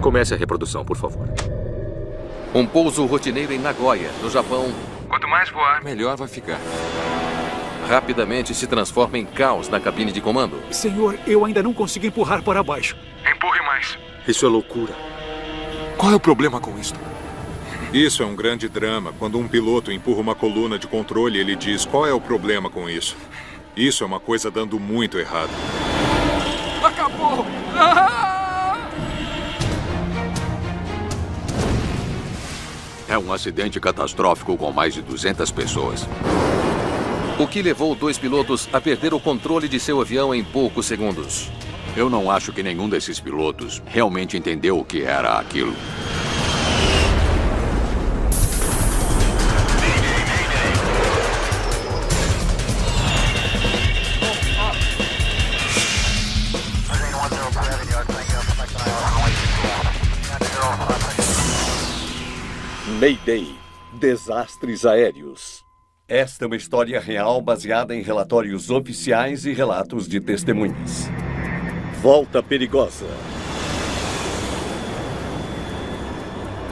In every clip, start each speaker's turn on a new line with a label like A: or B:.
A: Comece a reprodução, por favor.
B: Um pouso rotineiro em Nagoya, no Japão.
C: Quanto mais voar, melhor vai ficar.
B: Rapidamente se transforma em caos na cabine de comando.
D: Senhor, eu ainda não consigo empurrar para baixo.
C: Empurre mais.
A: Isso é loucura.
C: Qual é o problema com isto?
E: Isso é um grande drama. Quando um piloto empurra uma coluna de controle, ele diz: qual é o problema com isso? Isso é uma coisa dando muito errado.
C: Acabou!
F: É um acidente catastrófico com mais de 200 pessoas.
B: O que levou 2 pilotos a perder o controle de seu avião em poucos segundos.
F: Eu não acho que nenhum desses pilotos realmente entendeu o que era aquilo.
G: Mayday. Desastres aéreos. Esta é uma história real baseada em relatórios oficiais e relatos de testemunhas. Volta perigosa.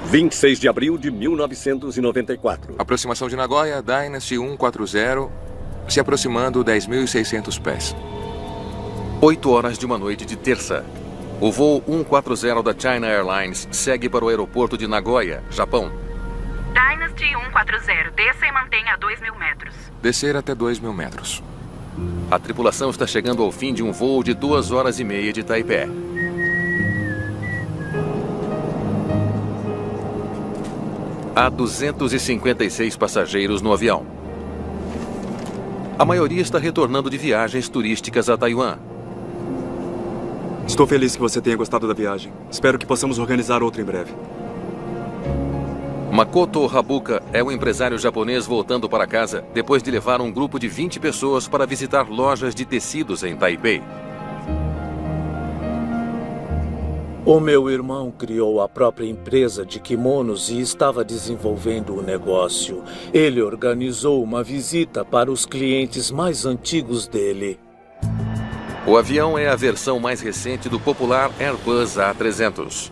G: 26 de abril de 1994.
C: Aproximação de Nagoya, Dynasty 140, se aproximando 10.600 pés.
B: 8 horas de uma noite de terça. O voo 140 da China Airlines segue para o aeroporto de Nagoya, Japão.
H: Dynasty 140, desça e mantenha a 2.000 metros.
C: Descer até 2.000 metros.
B: A tripulação está chegando ao fim de um voo de 2 horas e meia de Taipei. Há 256 passageiros no avião. A maioria está retornando de viagens turísticas a Taiwan.
I: Estou feliz que você tenha gostado da viagem. Espero que possamos organizar outra em breve.
B: Makoto Habuka é um empresário japonês voltando para casa depois de levar um grupo de 20 pessoas para visitar lojas de tecidos em Taipei.
J: O meu irmão criou a própria empresa de kimonos e estava desenvolvendo o negócio. Ele organizou uma visita para os clientes mais antigos dele.
B: O avião é a versão mais recente do popular Airbus A300.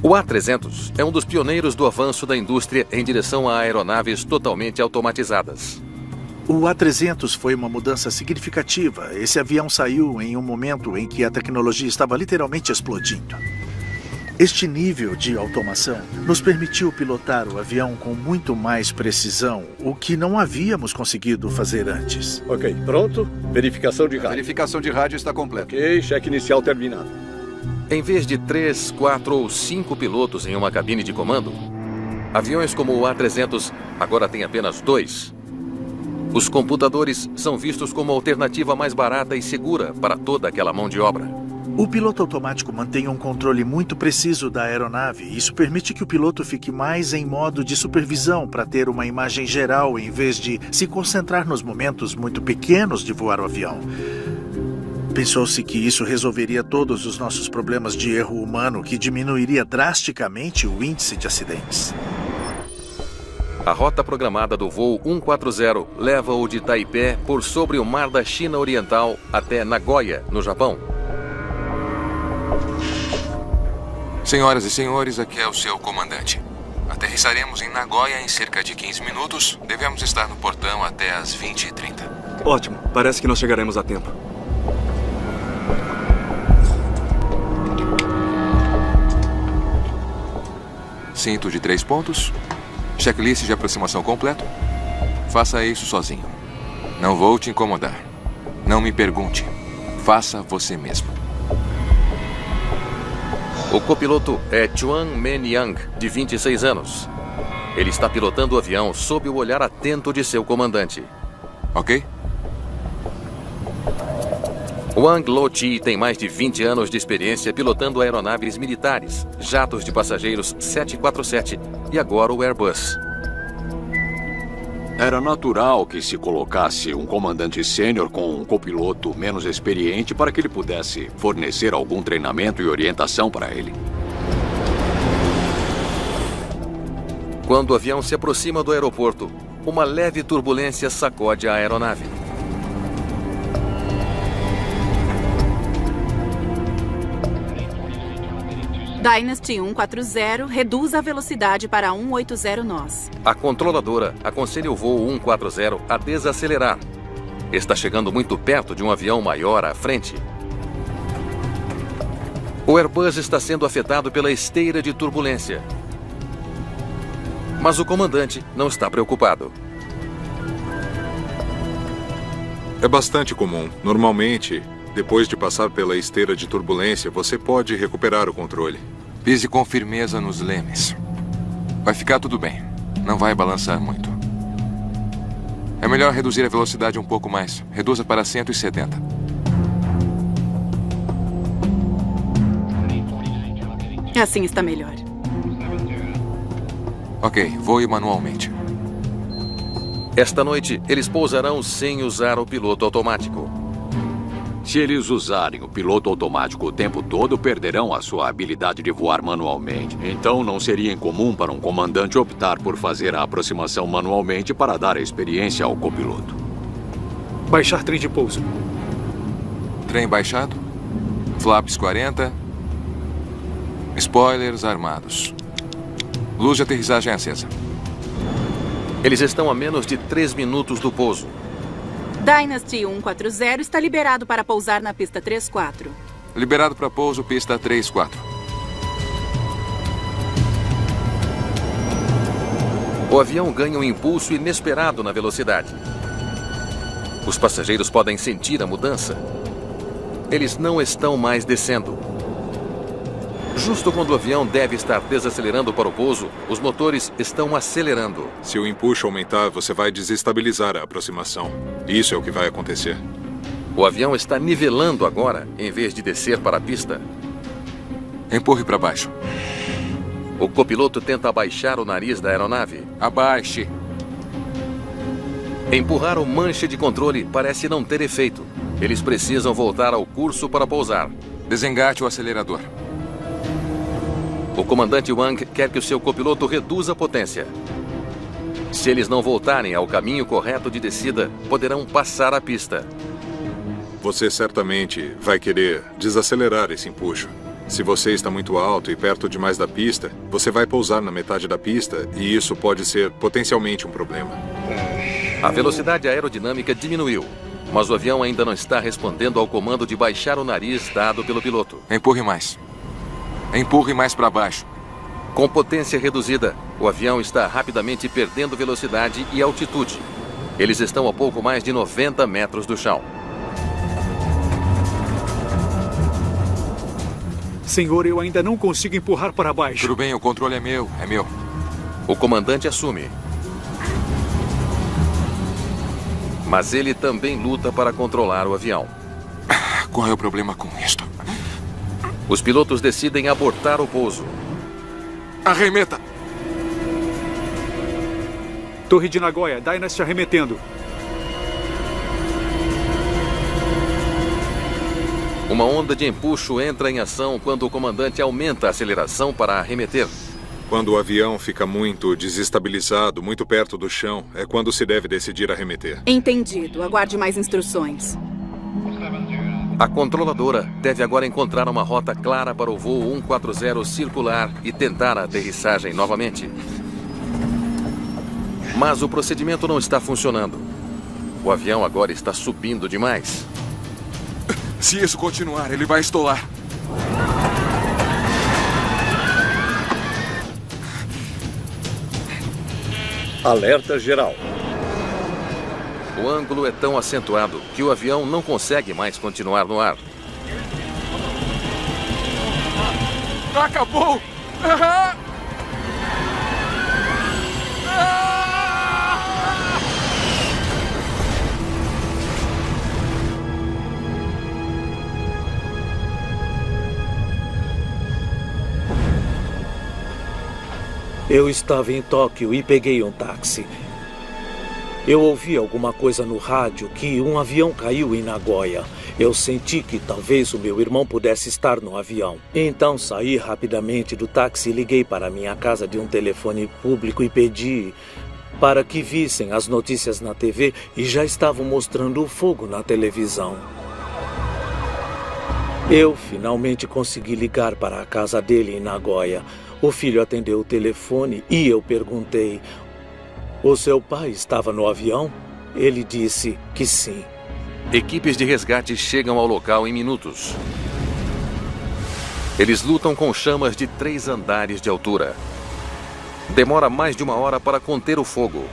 B: O A300 é um dos pioneiros do avanço da indústria em direção a aeronaves totalmente automatizadas.
K: O A300 foi uma mudança significativa. Esse avião saiu em um momento em que a tecnologia estava literalmente explodindo. Este nível de automação nos permitiu pilotar o avião com muito mais precisão, o que não havíamos conseguido fazer antes.
G: Ok, pronto? Verificação de rádio.
F: A verificação de rádio está completa.
G: Ok, cheque inicial terminado.
B: Em vez de 3, 4 ou 5 pilotos em uma cabine de comando, aviões como o A300 agora têm apenas 2. Os computadores são vistos como a alternativa mais barata e segura para toda aquela mão de obra.
K: O piloto automático mantém um controle muito preciso da aeronave. Isso permite que o piloto fique mais em modo de supervisão para ter uma imagem geral em vez de se concentrar nos momentos muito pequenos de voar o avião. Pensou-se que isso resolveria todos os nossos problemas de erro humano, que diminuiria drasticamente o índice de acidentes.
B: A rota programada do voo 140 leva-o de Taipei por sobre o mar da China Oriental até Nagoya, no Japão.
C: Senhoras e senhores, aqui é o seu comandante. Aterrissaremos em Nagoya em cerca de 15 minutos. Devemos estar no portão até às 20h30.
I: Ótimo. Parece que nós chegaremos a tempo.
C: Cinto de 3 pontos. Checklist de aproximação completo. Faça isso sozinho. Não vou te incomodar. Não me pergunte. Faça você mesmo.
B: O copiloto é Chuan Men Yang, de 26 anos. Ele está pilotando o avião sob o olhar atento de seu comandante.
C: Ok?
B: Wang Lo-chi tem mais de 20 anos de experiência pilotando aeronaves militares, jatos de passageiros 747 e agora o Airbus.
F: Era natural que se colocasse um comandante sênior com um copiloto menos experiente para que ele pudesse fornecer algum treinamento e orientação para ele.
B: Quando o avião se aproxima do aeroporto, uma leve turbulência sacode a aeronave.
H: Dynasty 140, reduza a velocidade para 180 nós.
B: A controladora aconselha o voo 140 a desacelerar. Está chegando muito perto de um avião maior à frente. O Airbus está sendo afetado pela esteira de turbulência. Mas o comandante não está preocupado.
E: É bastante comum. Normalmente, depois de passar pela esteira de turbulência, você pode recuperar o controle.
C: Pise com firmeza nos lemes. Vai ficar tudo bem. Não vai balançar muito. É melhor reduzir a velocidade um pouco mais. Reduza para 170.
H: Assim está melhor.
C: Ok, voe manualmente.
B: Esta noite, eles pousarão sem usar o piloto automático.
F: Se eles usarem o piloto automático o tempo todo, perderão a sua habilidade de voar manualmente. Então, não seria incomum para um comandante optar por fazer a aproximação manualmente para dar a experiência ao copiloto.
D: Baixar trem de pouso.
C: Trem baixado. Flaps 40. Spoilers armados. Luz de aterrissagem acesa.
B: Eles estão a menos de 3 minutos do pouso.
H: Dynasty 140 está liberado para pousar na pista 34.
C: Liberado para pouso, pista 34.
B: O avião ganha um impulso inesperado na velocidade. Os passageiros podem sentir a mudança. Eles não estão mais descendo. Justo quando o avião deve estar desacelerando para o pouso, os motores estão acelerando.
E: Se o empuxo aumentar, você vai desestabilizar a aproximação. Isso é o que vai acontecer.
B: O avião está nivelando agora, em vez de descer para a pista.
C: Empurre para baixo.
B: O copiloto tenta abaixar o nariz da aeronave.
C: Abaixe.
B: Empurrar o manche de controle parece não ter efeito. Eles precisam voltar ao curso para pousar.
C: Desengate o acelerador.
B: O comandante Wang quer que o seu copiloto reduza a potência. Se eles não voltarem ao caminho correto de descida, poderão passar a pista.
E: Você certamente vai querer desacelerar esse empuxo. Se você está muito alto e perto demais da pista, você vai pousar na metade da pista e isso pode ser potencialmente um problema.
B: A velocidade aerodinâmica diminuiu, mas o avião ainda não está respondendo ao comando de baixar o nariz dado pelo piloto.
C: Empurre mais. Empurre mais para baixo.
B: Com potência reduzida, o avião está rapidamente perdendo velocidade e altitude. Eles estão a pouco mais de 90 metros do chão.
D: Senhor, eu ainda não consigo empurrar para baixo.
C: Tudo bem, o controle é meu.
B: O comandante assume. Mas ele também luta para controlar o avião.
C: Qual é o problema com isto?
B: Os pilotos decidem abortar o pouso.
C: Arremeta!
D: Torre de Nagoya, Dynasty arremetendo.
B: Uma onda de empuxo entra em ação quando o comandante aumenta a aceleração para arremeter.
E: Quando o avião fica muito desestabilizado, muito perto do chão, é quando se deve decidir arremeter.
H: Entendido. Aguarde mais instruções.
B: A controladora deve agora encontrar uma rota clara para o voo 140 circular e tentar a aterrissagem novamente. Mas o procedimento não está funcionando. O avião agora está subindo demais.
C: Se isso continuar, ele vai estolar.
G: Alerta geral.
B: O ângulo é tão acentuado que o avião não consegue mais continuar no ar.
C: Acabou!
J: Eu estava em Tóquio e peguei um táxi. Eu ouvi alguma coisa no rádio que um avião caiu em Nagoya. Eu senti que talvez o meu irmão pudesse estar no avião. Então saí rapidamente do táxi e liguei para minha casa de um telefone público e pedi para que vissem as notícias na TV e já estavam mostrando o fogo na televisão. Eu finalmente consegui ligar para a casa dele em Nagoya. O filho atendeu o telefone e eu perguntei: o seu pai estava no avião? Ele disse que sim.
B: Equipes de resgate chegam ao local em minutos. Eles lutam com chamas de 3 andares de altura. Demora mais de 1 hora para conter o fogo.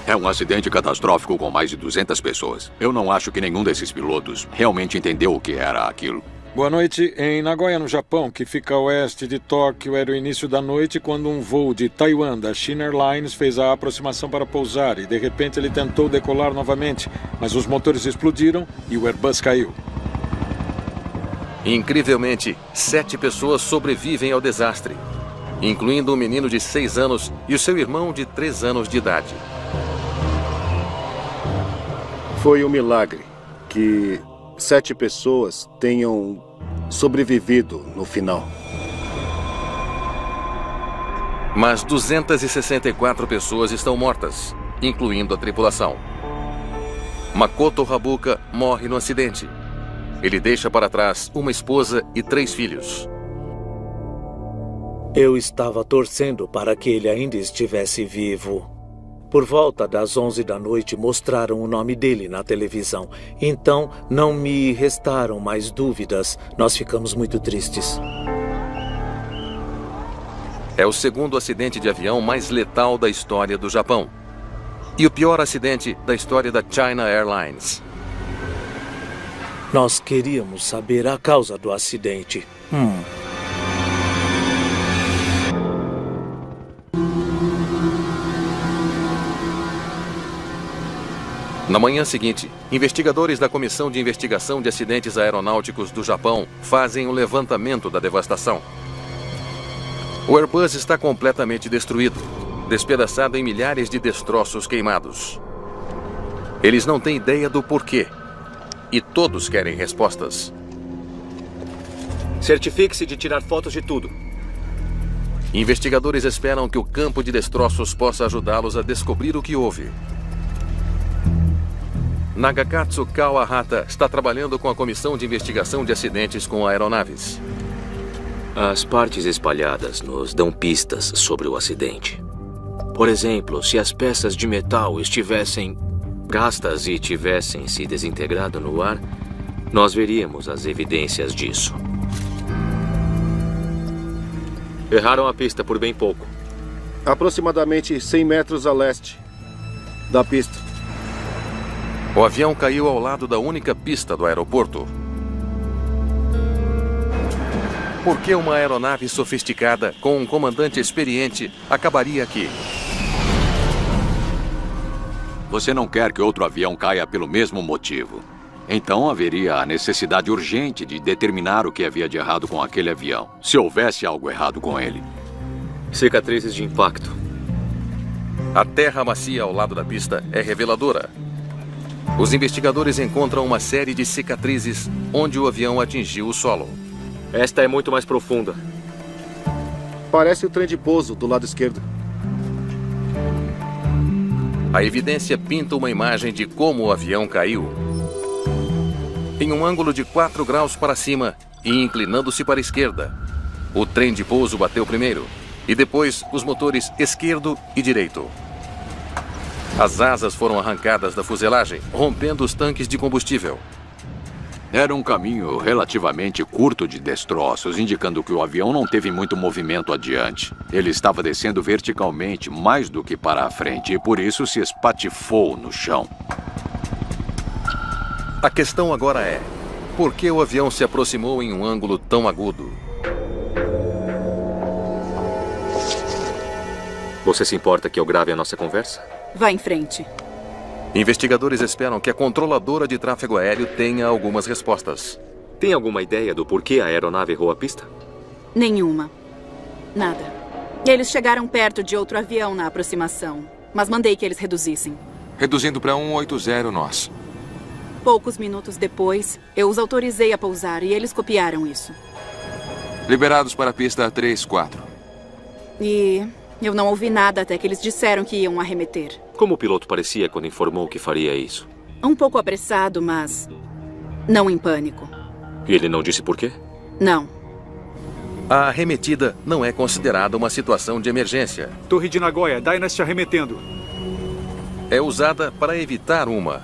F: É um acidente catastrófico com mais de 200 pessoas. Eu não acho que nenhum desses pilotos realmente entendeu o que era aquilo.
L: Boa noite. Em Nagoya, no Japão, que fica a oeste de Tóquio, era o início da noite quando um voo de Taiwan da China Airlines fez a aproximação para pousar e, de repente, ele tentou decolar novamente, mas os motores explodiram e o Airbus caiu.
B: Incrivelmente, 7 pessoas sobrevivem ao desastre, incluindo um menino de 6 anos e o seu irmão de 3 anos de idade.
M: Foi um milagre que 7 pessoas tenham sobrevivido no final.
B: Mas 264 pessoas estão mortas, incluindo a tripulação. Makoto Habuka morre no acidente. Ele deixa para trás uma esposa e 3 filhos.
J: Eu estava torcendo para que ele ainda estivesse vivo. Por volta das 11 da noite, mostraram o nome dele na televisão. Então, não me restaram mais dúvidas. Nós ficamos muito tristes.
B: É o segundo acidente de avião mais letal da história do Japão. E o pior acidente da história da China Airlines.
J: Nós queríamos saber a causa do acidente.
B: Na manhã seguinte, investigadores da Comissão de Investigação de Acidentes Aeronáuticos do Japão fazem o levantamento da devastação. O Airbus está completamente destruído, despedaçado em milhares de destroços queimados. Eles não têm ideia do porquê. E todos querem respostas.
I: Certifique-se de tirar fotos de tudo.
B: Investigadores esperam que o campo de destroços possa ajudá-los a descobrir o que houve. Nagakatsu Kawahata está trabalhando com a Comissão de Investigação de Acidentes com Aeronaves.
N: As partes espalhadas nos dão pistas sobre o acidente. Por exemplo, se as peças de metal estivessem gastas e tivessem se desintegrado no ar, nós veríamos as evidências disso.
I: Erraram a pista por bem pouco.
M: Aproximadamente 100 metros a leste da pista.
B: O avião caiu ao lado da única pista do aeroporto. Por que uma aeronave sofisticada com um comandante experiente acabaria aqui?
F: Você não quer que outro avião caia pelo mesmo motivo. Então haveria a necessidade urgente de determinar o que havia de errado com aquele avião, se houvesse algo errado com ele.
I: Cicatrizes de impacto.
B: A terra macia ao lado da pista é reveladora. Os investigadores encontram uma série de cicatrizes onde o avião atingiu o solo.
I: Esta é muito mais profunda.
M: Parece o trem de pouso do lado esquerdo.
B: A evidência pinta uma imagem de como o avião caiu. Em um ângulo de 4 graus para cima e inclinando-se para a esquerda. O trem de pouso bateu primeiro e depois os motores esquerdo e direito. As asas foram arrancadas da fuselagem, rompendo os tanques de combustível.
F: Era um caminho relativamente curto de destroços, indicando que o avião não teve muito movimento adiante. Ele estava descendo verticalmente mais do que para a frente e por isso se espatifou no chão.
B: A questão agora é: por que o avião se aproximou em um ângulo tão agudo?
I: Você se importa que eu grave a nossa conversa?
H: Vá em frente.
B: Investigadores esperam que a controladora de tráfego aéreo tenha algumas respostas.
I: Tem alguma ideia do porquê a aeronave errou a pista?
H: Nenhuma. Nada. Eles chegaram perto de outro avião na aproximação, mas mandei que eles reduzissem.
C: Reduzindo para 180 nós.
H: Poucos minutos depois, eu os autorizei a pousar e eles copiaram isso.
C: Liberados para a pista 34.
H: E eu não ouvi nada até que eles disseram que iam arremeter.
I: Como o piloto parecia quando informou que faria isso?
H: Um pouco apressado, mas Não em pânico.
N: E ele não disse por quê?
H: Não.
B: A arremetida não é considerada uma situação de emergência.
D: Torre de Nagoya, Dynasty arremetendo.
B: É usada para evitar uma.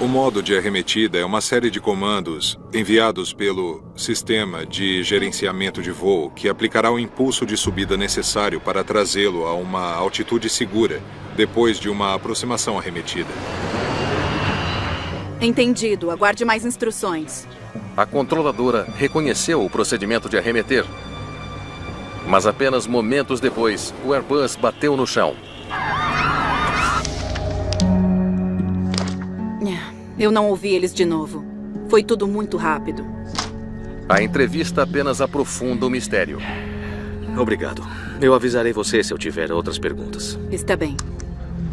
E: O modo de arremetida é uma série de comandos enviados pelo sistema de gerenciamento de voo que aplicará o impulso de subida necessário para trazê-lo a uma altitude segura depois de uma aproximação arremetida.
H: Entendido. Aguarde mais instruções.
B: A controladora reconheceu o procedimento de arremeter. Mas apenas momentos depois, o Airbus bateu no chão.
H: Eu não ouvi eles de novo. Foi tudo muito rápido.
B: A entrevista apenas aprofunda o mistério.
N: Obrigado. Eu avisarei você se eu tiver outras perguntas.
H: Está bem.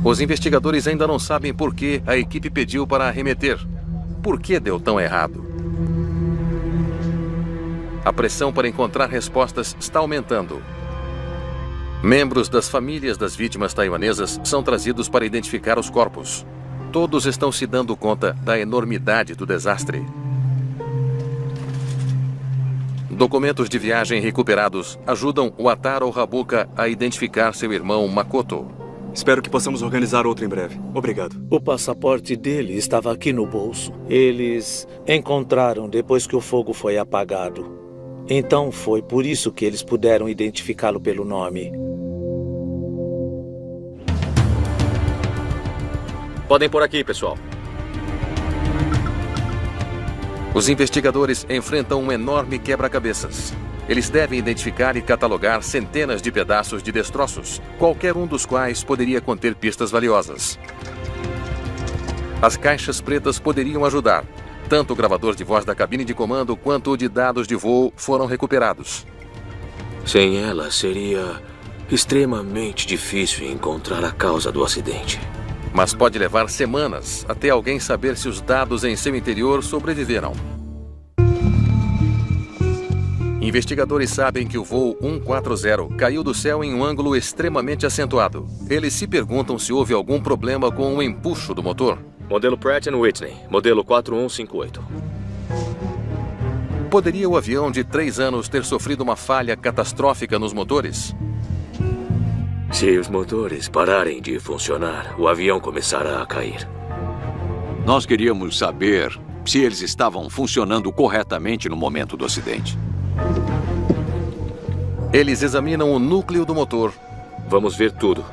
B: Os investigadores ainda não sabem por que a equipe pediu para arremeter. Por que deu tão errado? A pressão para encontrar respostas está aumentando. Membros das famílias das vítimas taiwanesas são trazidos para identificar os corpos. Todos estão se dando conta da enormidade do desastre. Documentos de viagem recuperados ajudam o Ataro Habuka a identificar seu irmão Makoto.
I: Espero que possamos organizar outro em breve. Obrigado.
J: O passaporte dele estava aqui no bolso. Eles encontraram depois que o fogo foi apagado. Então foi por isso que eles puderam identificá-lo pelo nome.
N: Podem por aqui, pessoal.
B: Os investigadores enfrentam um enorme quebra-cabeças. Eles devem identificar e catalogar centenas de pedaços de destroços, qualquer um dos quais poderia conter pistas valiosas. As caixas pretas poderiam ajudar. Tanto o gravador de voz da cabine de comando quanto o de dados de voo foram recuperados.
N: Sem ela, seria extremamente difícil encontrar a causa do acidente.
B: Mas pode levar semanas até alguém saber se os dados em seu interior sobreviveram. Investigadores sabem que o voo 140 caiu do céu em um ângulo extremamente acentuado. Eles se perguntam se houve algum problema com o empuxo do motor.
N: Modelo Pratt & Whitney, modelo 4158.
B: Poderia o avião de 3 anos ter sofrido uma falha catastrófica nos motores?
N: Se os motores pararem de funcionar, o avião começará a cair.
F: Nós queríamos saber se eles estavam funcionando corretamente no momento do acidente.
B: Eles examinam o núcleo do motor.
N: Vamos ver tudo.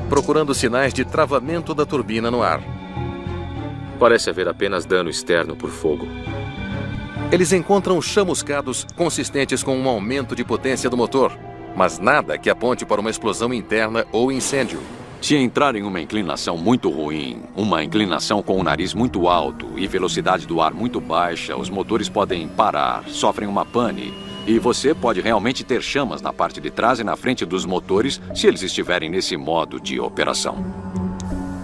B: Procurando sinais de travamento da turbina no ar.
N: Parece haver apenas dano externo por fogo.
B: Eles encontram chamuscados consistentes com um aumento de potência do motor, mas nada que aponte para uma explosão interna ou incêndio.
F: Se entrar em uma inclinação muito ruim, uma inclinação com o nariz muito alto e velocidade do ar muito baixa, os motores podem parar, sofrem uma pane, e você pode realmente ter chamas na parte de trás e na frente dos motores se eles estiverem nesse modo de operação.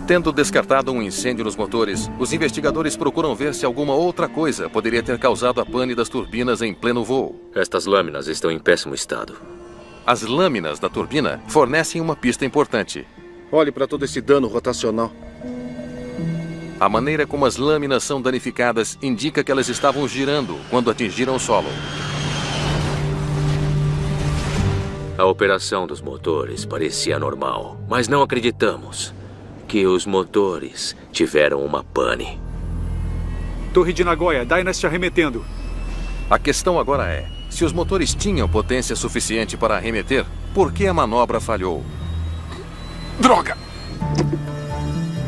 B: Tendo descartado um incêndio nos motores, os investigadores procuram ver se alguma outra coisa poderia ter causado a pane das turbinas em pleno voo.
N: Estas lâminas estão em péssimo estado.
B: As lâminas da turbina fornecem uma pista importante.
M: Olhe para todo esse dano rotacional.
B: A maneira como as lâminas são danificadas indica que elas estavam girando quando atingiram o solo.
N: A operação dos motores parecia normal, mas não acreditamos que os motores tiveram uma pane.
D: Torre de Nagoya, Dynasty arremetendo.
B: A questão agora é, se os motores tinham potência suficiente para arremeter, por que a manobra falhou?
C: Droga!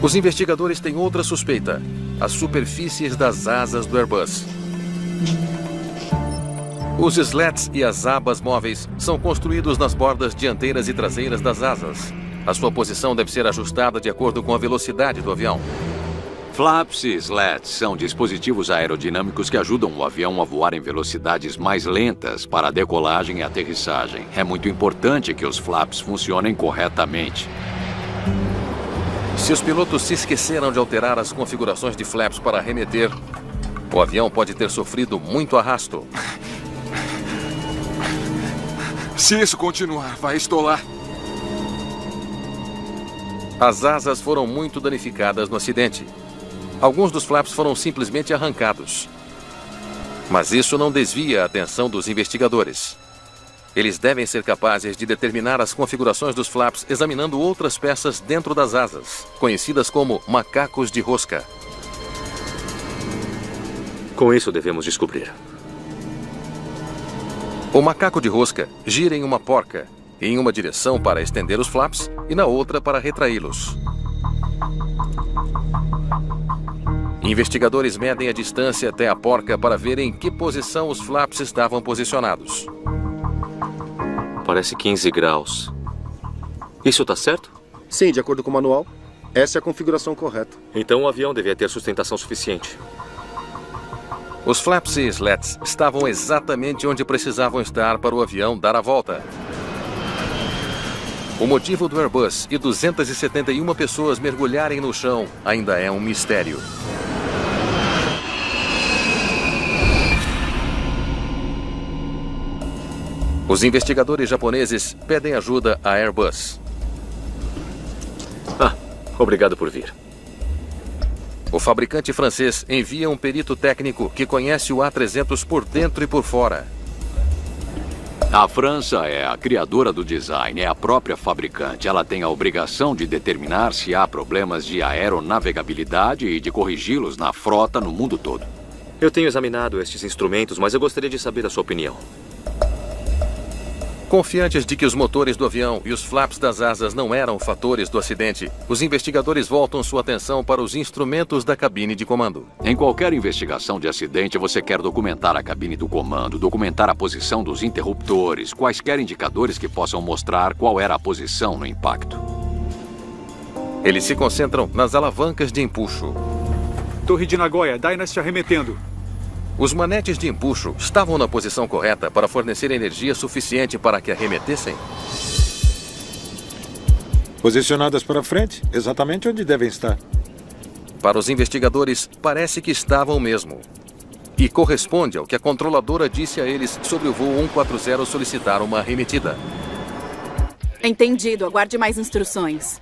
B: Os investigadores têm outra suspeita. As superfícies das asas do Airbus. Os slats e as abas móveis são construídos nas bordas dianteiras e traseiras das asas. A sua posição deve ser ajustada de acordo com a velocidade do avião.
F: Flaps e slats são dispositivos aerodinâmicos que ajudam o avião a voar em velocidades mais lentas para a decolagem e aterrissagem. É muito importante que os flaps funcionem corretamente.
B: Se os pilotos se esqueceram de alterar as configurações de flaps para arremeter, o avião pode ter sofrido muito arrasto.
C: Se isso continuar, vai estolar.
B: As asas foram muito danificadas no acidente. Alguns dos flaps foram simplesmente arrancados. Mas isso não desvia a atenção dos investigadores. Eles devem ser capazes de determinar as configurações dos flaps examinando outras peças dentro das asas, conhecidas como macacos de rosca.
N: Com isso, devemos descobrir.
B: O macaco de rosca gira em uma porca, em uma direção para estender os flaps e na outra para retraí-los. Investigadores medem a distância até a porca para ver em que posição os flaps estavam posicionados.
N: Parece 15 graus. Isso está certo?
M: Sim, de acordo com o manual. Essa é a configuração correta.
N: Então o avião devia ter sustentação suficiente.
B: Os flaps e slats estavam exatamente onde precisavam estar para o avião dar a volta. O motivo do Airbus e 271 pessoas mergulharem no chão ainda é um mistério. Os investigadores japoneses pedem ajuda à Airbus.
N: Obrigado por vir.
B: O fabricante francês envia um perito técnico que conhece o A300 por dentro e por fora.
F: A França é a criadora do design, é a própria fabricante. Ela tem a obrigação de determinar se há problemas de aeronavegabilidade e de corrigi-los na frota no mundo todo.
N: Eu tenho examinado estes instrumentos, mas eu gostaria de saber a sua opinião.
B: Confiantes de que os motores do avião e os flaps das asas não eram fatores do acidente, os investigadores voltam sua atenção para os instrumentos da cabine de comando.
F: Em qualquer investigação de acidente, você quer documentar a cabine do comando, documentar a posição dos interruptores, quaisquer indicadores que possam mostrar qual era a posição no impacto.
B: Eles se concentram nas alavancas de empuxo.
D: Torre de Nagoya, Dynasty arremetendo.
B: Os manetes de empuxo estavam na posição correta para fornecer energia suficiente para que arremetessem?
L: Posicionadas para frente, exatamente onde devem estar.
B: Para os investigadores, parece que estavam mesmo. E corresponde ao que a controladora disse a eles sobre o voo 140 solicitar uma arremetida.
H: Entendido. Aguarde mais instruções.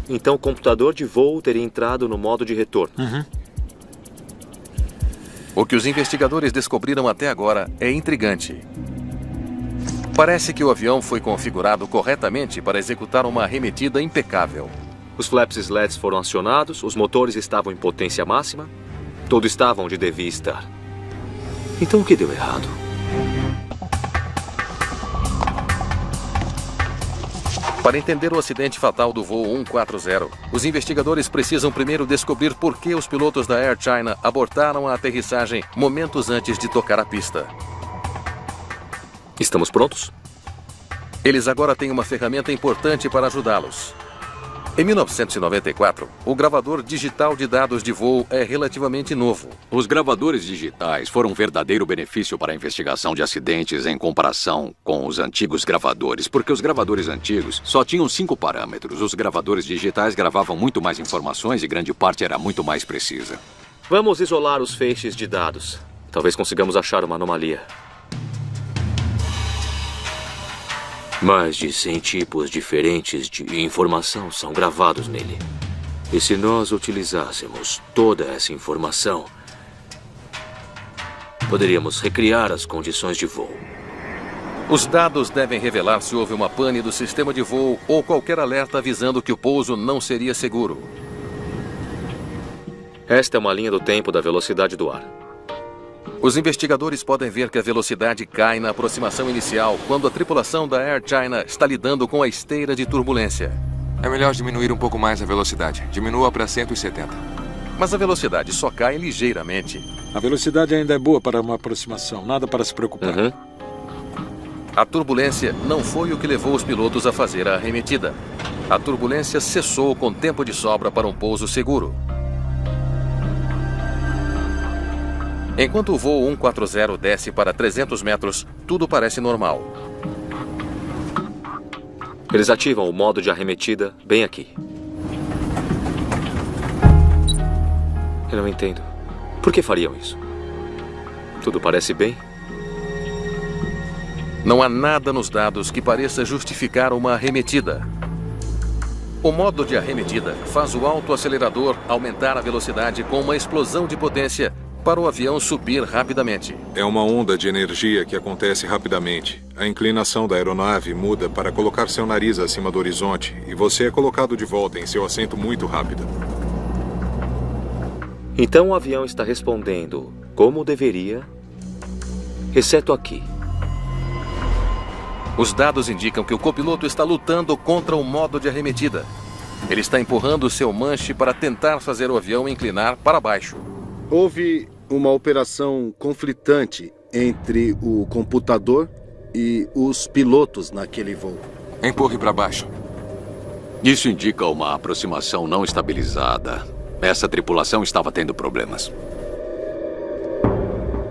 N: Então o computador de voo teria entrado no modo de retorno.
B: O que os investigadores descobriram até agora é intrigante. Parece que o avião foi configurado corretamente para executar uma arremetida impecável.
N: Os flaps e slats foram acionados, os motores estavam em potência máxima, tudo estava onde devia estar. Então o que deu errado?
B: Para entender o acidente fatal do voo 140, os investigadores precisam primeiro descobrir por que os pilotos da Air China abortaram a aterrissagem momentos antes de tocar a pista.
N: Estamos prontos?
B: Eles agora têm uma ferramenta importante para ajudá-los. Em 1994, o gravador digital de dados de voo é relativamente novo.
F: Os gravadores digitais foram um verdadeiro benefício para a investigação de acidentes em comparação com os antigos gravadores, porque os gravadores antigos só tinham 5 parâmetros. Os gravadores digitais gravavam muito mais informações e grande parte era muito mais precisa.
N: Vamos isolar os feixes de dados. Talvez consigamos achar uma anomalia. Mais de 100 tipos diferentes de informação são gravados nele. E se nós utilizássemos toda essa informação, poderíamos recriar as condições de voo.
B: Os dados devem revelar se houve uma pane do sistema de voo ou qualquer alerta avisando que o pouso não seria seguro.
N: Esta é uma linha do tempo da velocidade do ar.
B: Os investigadores podem ver que a velocidade cai na aproximação inicial quando a tripulação da Air China está lidando com a esteira de turbulência.
C: É melhor diminuir um pouco mais a velocidade. Diminua para 170.
B: Mas a velocidade só cai ligeiramente.
L: A velocidade ainda é boa para uma aproximação, nada para se preocupar.
B: A turbulência não foi o que levou os pilotos a fazer a arremetida. A turbulência cessou com tempo de sobra para um pouso seguro. Enquanto o voo 140 desce para 300 metros, tudo parece normal.
N: Eles ativam o modo de arremetida bem aqui. Eu não entendo. Por que fariam isso? Tudo parece bem?
B: Não há nada nos dados que pareça justificar uma arremetida. O modo de arremetida faz o autoacelerador aumentar a velocidade com uma explosão de potência para o avião subir rapidamente.
E: É uma onda de energia que acontece rapidamente. A inclinação da aeronave muda para colocar seu nariz acima do horizonte e você é colocado de volta em seu assento muito rápido.
N: Então o avião está respondendo como deveria, exceto aqui.
B: Os dados indicam que o copiloto está lutando contra o modo de arremetida. Ele está empurrando seu manche para tentar fazer o avião inclinar para baixo.
M: Houve uma operação conflitante entre o computador e os pilotos naquele voo.
C: Empurre para baixo.
F: Isso indica uma aproximação não estabilizada. Essa tripulação estava tendo problemas.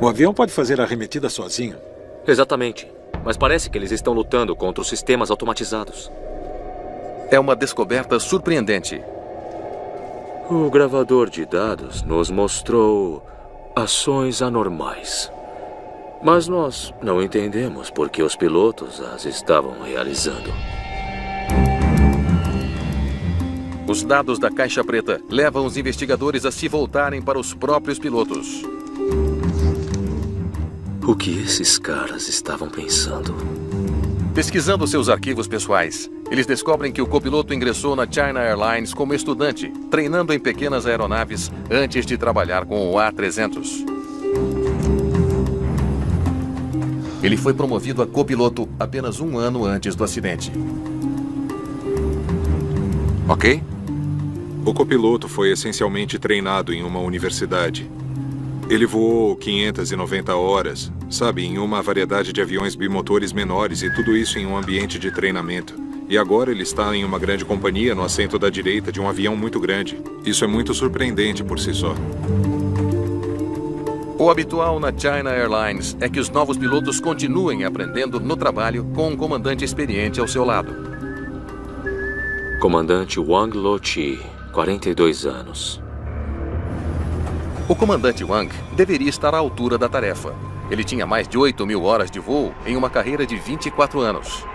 L: O avião pode fazer a arremetida sozinho?
N: Exatamente. Mas parece que eles estão lutando contra os sistemas automatizados.
B: É uma descoberta surpreendente.
N: O gravador de dados nos mostrou ações anormais. Mas nós não entendemos por que os pilotos as estavam realizando.
B: Os dados da caixa preta levam os investigadores a se voltarem para os próprios pilotos.
N: O que esses caras estavam pensando?
B: Pesquisando seus arquivos pessoais, eles descobrem que o copiloto ingressou na China Airlines como estudante, treinando em pequenas aeronaves antes de trabalhar com o A300. Ele foi promovido a copiloto apenas um ano antes do acidente.
C: Ok?
E: O copiloto foi essencialmente treinado em uma universidade. Ele voou 590 horas, sabe, em uma variedade de aviões bimotores menores e tudo isso em um ambiente de treinamento. E agora ele está em uma grande companhia no assento da direita de um avião muito grande. Isso é muito surpreendente por si só.
B: O habitual na China Airlines é que os novos pilotos continuem aprendendo no trabalho com um comandante experiente ao seu lado.
N: Comandante Wang Lo-Chi, 42 anos.
B: O comandante Wang deveria estar à altura da tarefa. Ele tinha mais de 8.000 horas de voo em uma carreira de 24 anos.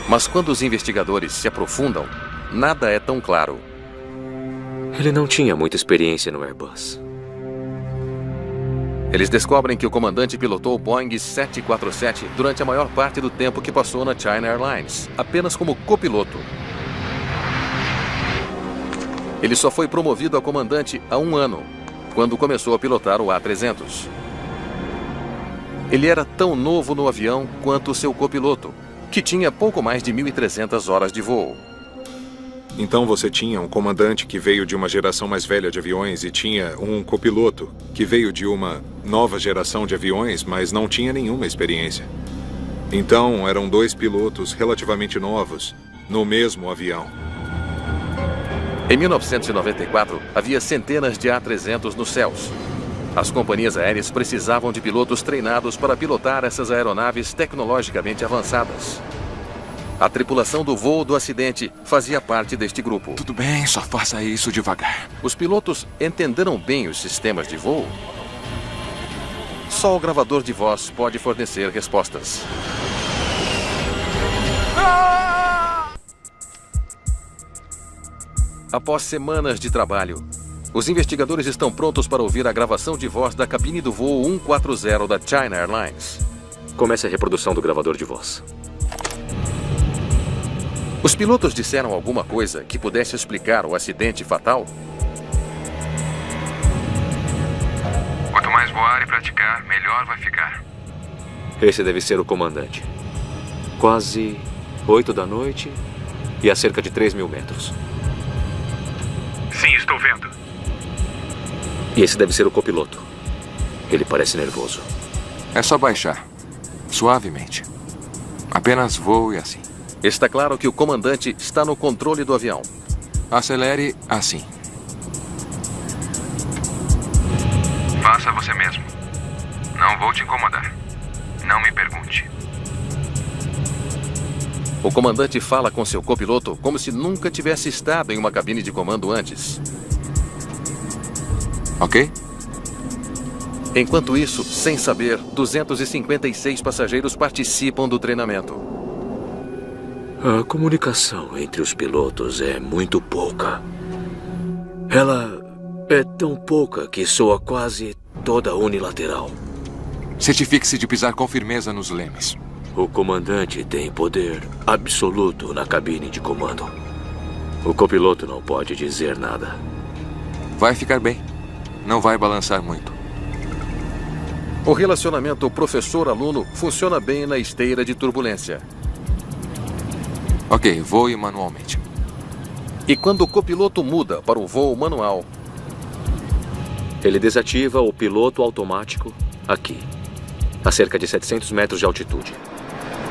B: Mas quando os investigadores se aprofundam, nada é tão claro.
N: Ele não tinha muita experiência no Airbus.
B: Eles descobrem que o comandante pilotou o Boeing 747 durante a maior parte do tempo que passou na China Airlines, apenas como copiloto. Ele só foi promovido a comandante há um ano, quando começou a pilotar o A300. Ele era tão novo no avião quanto seu copiloto, que tinha pouco mais de 1.300 horas de voo.
E: Então você tinha um comandante que veio de uma geração mais velha de aviões e tinha um copiloto que veio de uma nova geração de aviões, mas não tinha nenhuma experiência. Então eram dois pilotos relativamente novos no mesmo avião.
B: Em 1994, havia centenas de A300 nos céus. As companhias aéreas precisavam de pilotos treinados para pilotar essas aeronaves tecnologicamente avançadas. A tripulação do voo do acidente fazia parte deste grupo.
C: Tudo bem, só faça isso devagar.
B: Os pilotos entenderam bem os sistemas de voo? Só o gravador de voz pode fornecer respostas. Após semanas de trabalho, os investigadores estão prontos para ouvir a gravação de voz da cabine do voo 140 da China Airlines.
N: Comece a reprodução do gravador de voz.
B: Os pilotos disseram alguma coisa que pudesse explicar o acidente fatal?
C: Quanto mais voar e praticar, melhor vai ficar.
N: Esse deve ser o comandante. Quase 8 da noite e a cerca de 3.000 metros.
D: Sim, estou vendo.
N: E esse deve ser o copiloto. Ele parece nervoso.
C: É só baixar. Suavemente. Apenas voe assim.
B: Está claro que o comandante está no controle do avião.
C: Acelere assim. Faça você mesmo. Não vou te incomodar. Não me pergunte.
B: O comandante fala com seu copiloto como se nunca tivesse estado em uma cabine de comando antes.
C: Ok?
B: Enquanto isso, sem saber, 256 passageiros participam do treinamento.
N: A comunicação entre os pilotos é muito pouca. Ela é tão pouca que soa quase toda unilateral.
C: Certifique-se de pisar com firmeza nos lemes.
N: O comandante tem poder absoluto na cabine de comando. O copiloto não pode dizer nada.
C: Vai ficar bem. Não vai balançar muito.
B: O relacionamento professor-aluno funciona bem na esteira de turbulência.
C: Ok, voe manualmente.
B: E quando o copiloto muda para o voo manual,
N: ele desativa o piloto automático aqui, a cerca de 700 metros de altitude.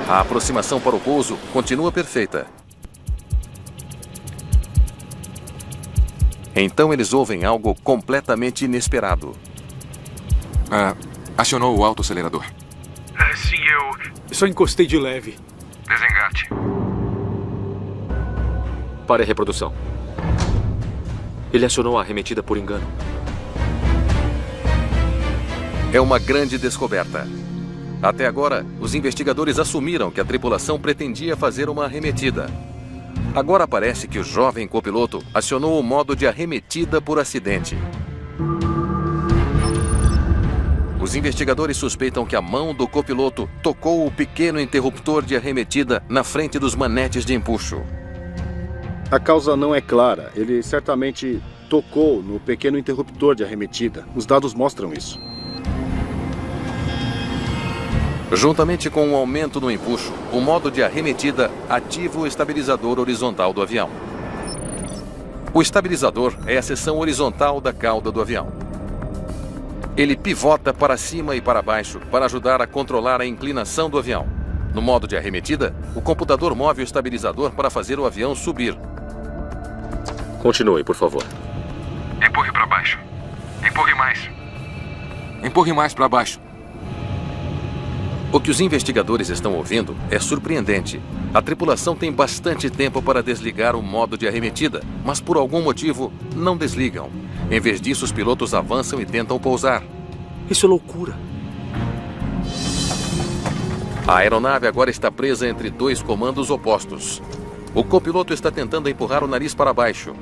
B: A aproximação para o pouso continua perfeita. Então eles ouvem algo completamente inesperado.
C: Acionou o autoacelerador.
D: Sim, eu só encostei de leve.
C: Desengate.
N: Pare a reprodução. Ele acionou a arremetida por engano.
B: É uma grande descoberta. Até agora, os investigadores assumiram que a tripulação pretendia fazer uma arremetida. Agora parece que o jovem copiloto acionou o modo de arremetida por acidente. Os investigadores suspeitam que a mão do copiloto tocou o pequeno interruptor de arremetida na frente dos manetes de empuxo.
M: A causa não é clara. Ele certamente tocou no pequeno interruptor de arremetida. Os dados mostram isso.
B: Juntamente com um aumento no empuxo, o modo de arremetida ativa o estabilizador horizontal do avião. O estabilizador é a seção horizontal da cauda do avião. Ele pivota para cima e para baixo para ajudar a controlar a inclinação do avião. No modo de arremetida, o computador move o estabilizador para fazer o avião subir.
N: Continue, por favor.
C: Empurre para baixo. Empurre mais. Empurre mais para baixo.
B: O que os investigadores estão ouvindo é surpreendente. A tripulação tem bastante tempo para desligar o modo de arremetida, mas por algum motivo não desligam. Em vez disso, os pilotos avançam e tentam pousar.
N: Isso é loucura.
B: A aeronave agora está presa entre dois comandos opostos. O copiloto está tentando empurrar o nariz para baixo.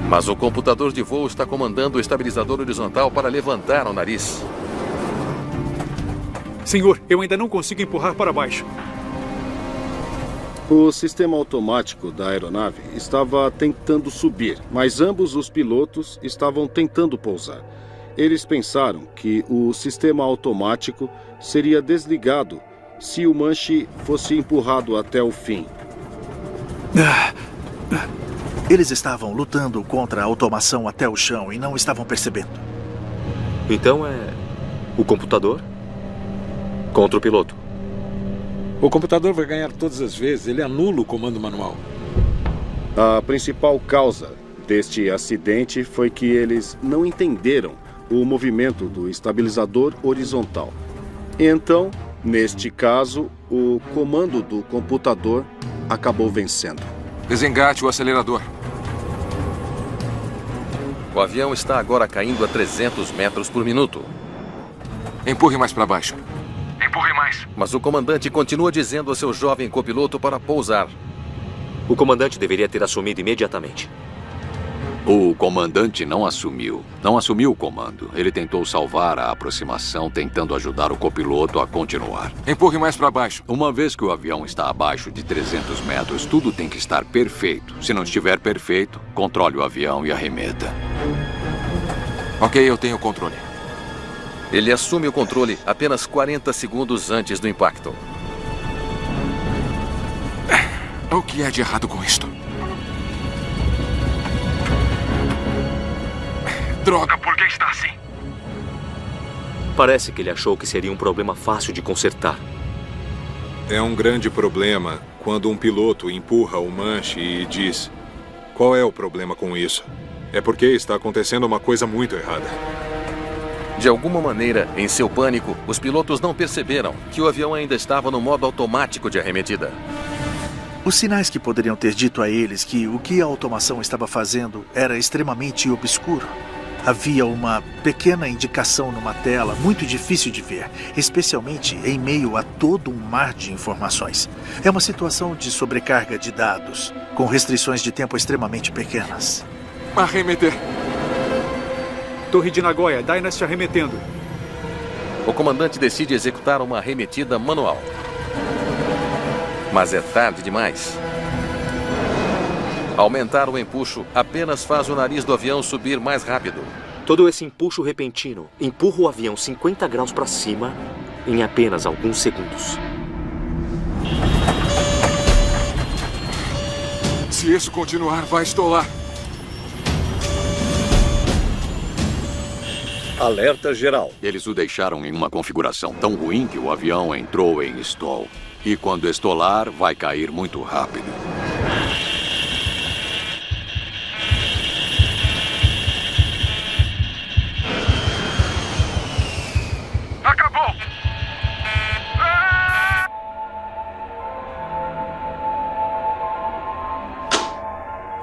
B: Mas o computador de voo está comandando o estabilizador horizontal para levantar o nariz.
D: Senhor, eu ainda não consigo empurrar para baixo.
M: O sistema automático da aeronave estava tentando subir, mas ambos os pilotos estavam tentando pousar. Eles pensaram que o sistema automático seria desligado se o manche fosse empurrado até o fim.
K: Eles estavam lutando contra a automação até o chão e não estavam percebendo.
N: Então é o computador contra o piloto.
L: O computador vai ganhar todas as vezes. Ele anula o comando manual.
M: A principal causa deste acidente foi que eles não entenderam o movimento do estabilizador horizontal. Então, neste caso, o comando do computador acabou vencendo.
C: Desengate o acelerador.
B: O avião está agora caindo a 300 metros por minuto.
C: Empurre mais para baixo.
B: Empurre mais. Mas o comandante continua dizendo ao seu jovem copiloto para pousar.
N: O comandante deveria ter assumido imediatamente.
F: O comandante não assumiu o comando. Ele tentou salvar a aproximação, tentando ajudar o copiloto a continuar.
C: Empurre mais para baixo.
F: Uma vez que o avião está abaixo de 300 metros, tudo tem que estar perfeito. Se não estiver perfeito, controle o avião e arremeta.
C: Ok, eu tenho o controle.
B: Ele assume o controle apenas 40 segundos antes do impacto.
C: O que é de errado com isto? Droga, por que está assim?
N: Parece que ele achou que seria um problema fácil de consertar.
E: É um grande problema quando um piloto empurra o manche e diz: qual é o problema com isso? É porque está acontecendo uma coisa muito errada.
B: De alguma maneira, em seu pânico, os pilotos não perceberam que o avião ainda estava no modo automático de arremetida.
K: Os sinais que poderiam ter dito a eles que o que a automação estava fazendo era extremamente obscuro Havia uma pequena indicação numa tela muito difícil de ver, especialmente em meio a todo um mar de informações. É uma situação de sobrecarga de dados, com restrições de tempo extremamente pequenas.
C: Arremeter.
D: Torre de Nagoya, Dynasty arremetendo.
B: O comandante decide executar uma arremetida manual. Mas é tarde demais. Aumentar o empuxo apenas faz o nariz do avião subir mais rápido.
N: Todo esse empuxo repentino empurra o avião 50 graus para cima em apenas alguns segundos.
C: Se isso continuar, vai estolar.
G: Alerta geral.
F: Eles o deixaram em uma configuração tão ruim que o avião entrou em stall. E quando estolar, vai cair muito rápido.
C: Acabou!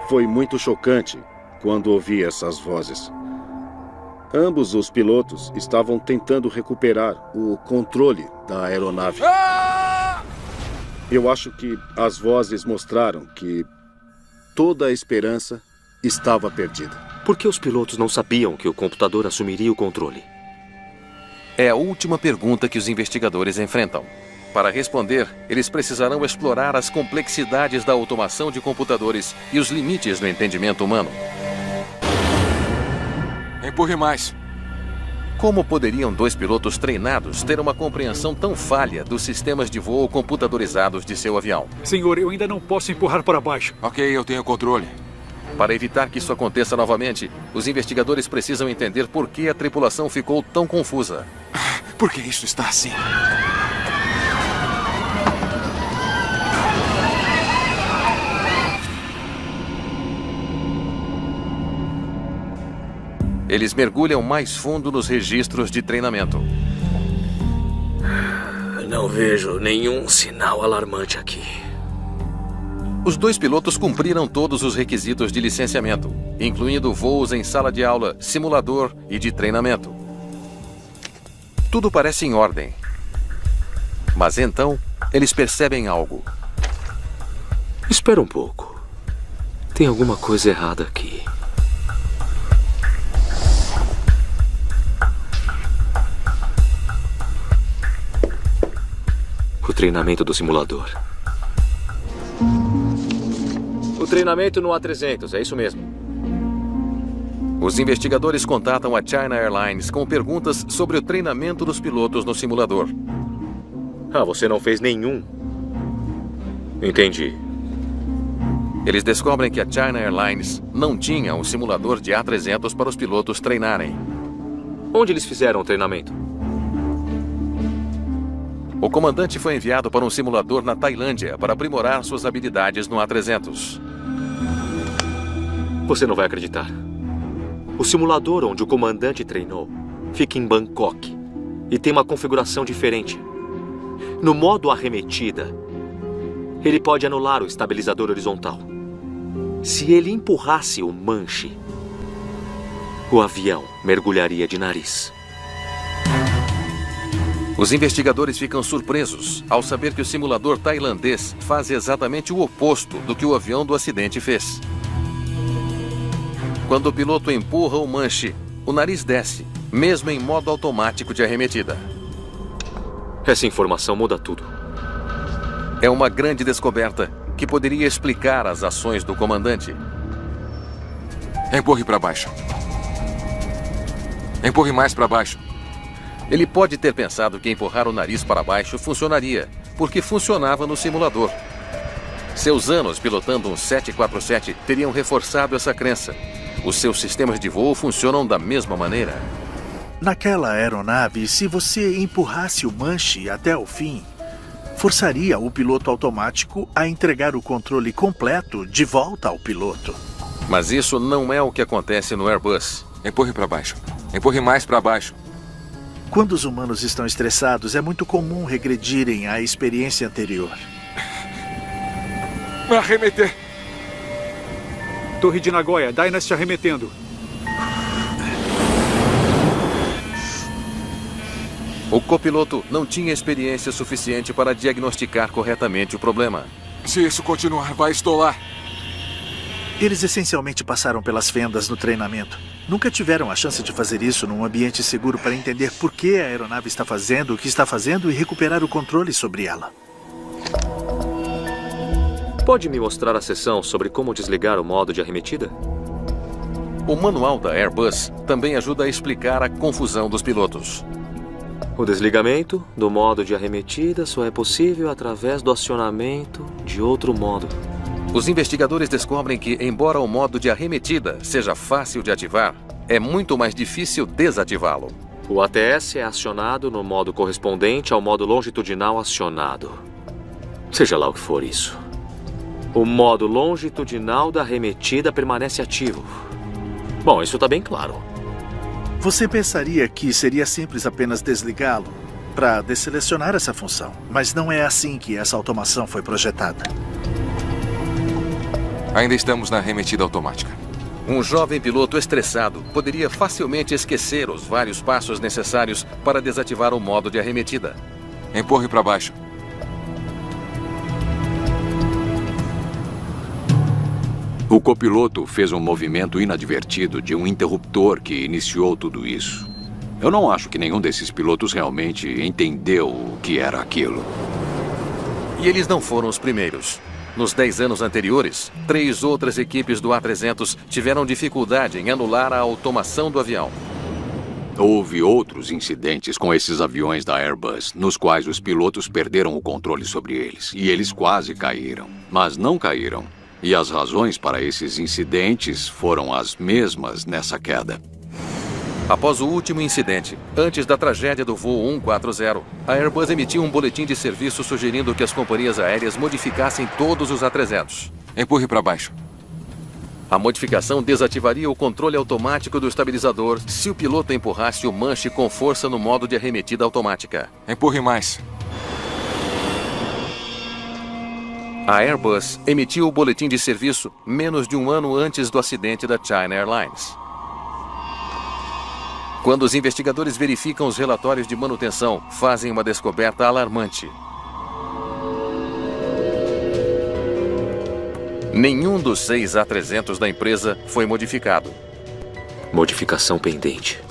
M: Foi muito chocante quando ouvi essas vozes. Ambos os pilotos estavam tentando recuperar o controle da aeronave. Eu acho que as vozes mostraram que toda a esperança estava perdida.
N: Por que os pilotos não sabiam que o computador assumiria o controle?
B: É a última pergunta que os investigadores enfrentam. Para responder, eles precisarão explorar as complexidades da automação de computadores e os limites do entendimento humano.
C: Empurre mais.
B: Como poderiam dois pilotos treinados ter uma compreensão tão falha dos sistemas de voo computadorizados de seu avião?
D: Senhor, eu ainda não posso empurrar para baixo.
C: Ok, eu tenho controle.
B: Para evitar que isso aconteça novamente, os investigadores precisam entender por que a tripulação ficou tão confusa.
C: Por que isso está assim?
B: Eles mergulham mais fundo nos registros de treinamento.
N: Não vejo nenhum sinal alarmante aqui.
B: Os dois pilotos cumpriram todos os requisitos de licenciamento, incluindo voos em sala de aula, simulador e de treinamento. Tudo parece em ordem. Mas então, eles percebem algo.
N: Espera um pouco. Tem alguma coisa errada aqui. O treinamento do simulador. O treinamento no A300, é isso mesmo.
B: Os investigadores contatam a China Airlines com perguntas sobre o treinamento dos pilotos no simulador.
N: Ah, você não fez nenhum. Entendi.
B: Eles descobrem que a China Airlines não tinha um simulador de A300 para os pilotos treinarem.
N: Onde eles fizeram o treinamento?
B: O comandante foi enviado para um simulador na Tailândia para aprimorar suas habilidades no A300.
N: Você não vai acreditar. O simulador onde o comandante treinou fica em Bangkok e tem uma configuração diferente. No modo arremetida, ele pode anular o estabilizador horizontal. Se ele empurrasse o manche, o avião mergulharia de nariz.
B: Os investigadores ficam surpresos ao saber que o simulador tailandês faz exatamente o oposto do que o avião do acidente fez. Quando o piloto empurra o manche, o nariz desce, mesmo em modo automático de arremetida.
N: Essa informação muda tudo.
B: É uma grande descoberta que poderia explicar as ações do comandante.
C: Empurre para baixo. Empurre mais para baixo.
B: Ele pode ter pensado que empurrar o nariz para baixo funcionaria, porque funcionava no simulador. Seus anos pilotando um 747 teriam reforçado essa crença. Os seus sistemas de voo funcionam da mesma maneira.
K: Naquela aeronave, se você empurrasse o manche até o fim, forçaria o piloto automático a entregar o controle completo de volta ao piloto.
B: Mas isso não é o que acontece no Airbus.
C: Empurre para baixo. Empurre mais para baixo.
K: Quando os humanos estão estressados, é muito comum regredirem à experiência anterior.
C: Arremeter.
D: Torre de Nagoya, Dynasty arremetendo.
B: O copiloto não tinha experiência suficiente para diagnosticar corretamente o problema.
C: Se isso continuar, vai estolar.
K: Eles essencialmente passaram pelas fendas no treinamento. Nunca tiveram a chance de fazer isso num ambiente seguro para entender por que a aeronave está fazendo o que está fazendo e recuperar o controle sobre ela.
N: Pode me mostrar a seção sobre como desligar o modo de arremetida?
B: O manual da Airbus também ajuda a explicar a confusão dos pilotos.
N: O desligamento do modo de arremetida só é possível através do acionamento de outro modo.
B: Os investigadores descobrem que, embora o modo de arremetida seja fácil de ativar, é muito mais difícil desativá-lo.
N: O ATS é acionado no modo correspondente ao modo longitudinal acionado. Seja lá o que for isso. O modo longitudinal da arremetida permanece ativo. Bom, isso está bem claro.
K: Você pensaria que seria simples apenas desligá-lo para desselecionar essa função, mas não é assim que essa automação foi projetada.
C: Ainda estamos na arremetida automática.
B: Um jovem piloto estressado poderia facilmente esquecer os vários passos necessários para desativar o modo de arremetida.
C: Empurre para baixo.
F: O copiloto fez um movimento inadvertido de um interruptor que iniciou tudo isso. Eu não acho que nenhum desses pilotos realmente entendeu o que era aquilo.
B: E eles não foram os primeiros. Nos 10 anos anteriores, 3 outras equipes do A300 tiveram dificuldade em anular a automação do avião.
F: Houve outros incidentes com esses aviões da Airbus, nos quais os pilotos perderam o controle sobre eles. E eles quase caíram, mas não caíram. E as razões para esses incidentes foram as mesmas nessa queda.
B: Após o último incidente, antes da tragédia do voo 140, a Airbus emitiu um boletim de serviço sugerindo que as companhias aéreas modificassem todos os A300.
C: Empurre para baixo.
B: A modificação desativaria o controle automático do estabilizador se o piloto empurrasse o manche com força no modo de arremetida automática.
C: Empurre mais.
B: A Airbus emitiu o boletim de serviço menos de um ano antes do acidente da China Airlines. Quando os investigadores verificam os relatórios de manutenção, fazem uma descoberta alarmante. Nenhum dos 6 A300 da empresa foi modificado.
N: Modificação pendente.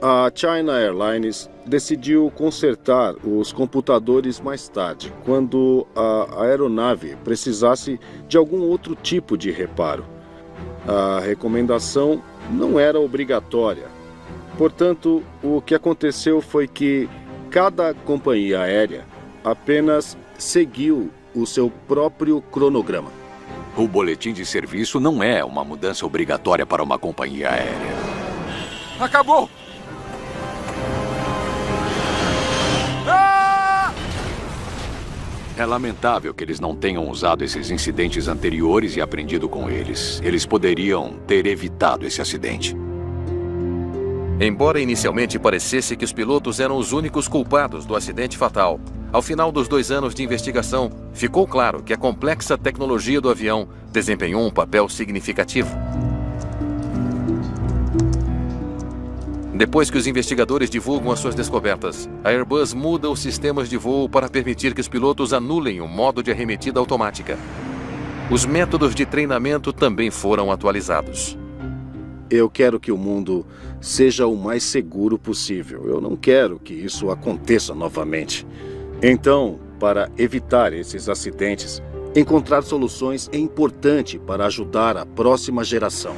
M: A China Airlines decidiu consertar os computadores mais tarde, quando a aeronave precisasse de algum outro tipo de reparo. A recomendação não era obrigatória. Portanto, o que aconteceu foi que cada companhia aérea apenas seguiu o seu próprio cronograma.
F: O boletim de serviço não é uma mudança obrigatória para uma companhia aérea.
C: Acabou!
F: É lamentável que eles não tenham usado esses incidentes anteriores e aprendido com eles. Eles poderiam ter evitado esse acidente.
B: Embora inicialmente parecesse que os pilotos eram os únicos culpados do acidente fatal, ao final dos 2 anos de investigação, ficou claro que a complexa tecnologia do avião desempenhou um papel significativo. Depois que os investigadores divulgam as suas descobertas, a Airbus muda os sistemas de voo para permitir que os pilotos anulem o modo de arremetida automática. Os métodos de treinamento também foram atualizados.
M: Eu quero que o mundo seja o mais seguro possível. Eu não quero que isso aconteça novamente. Então, para evitar esses acidentes, encontrar soluções é importante para ajudar a próxima geração.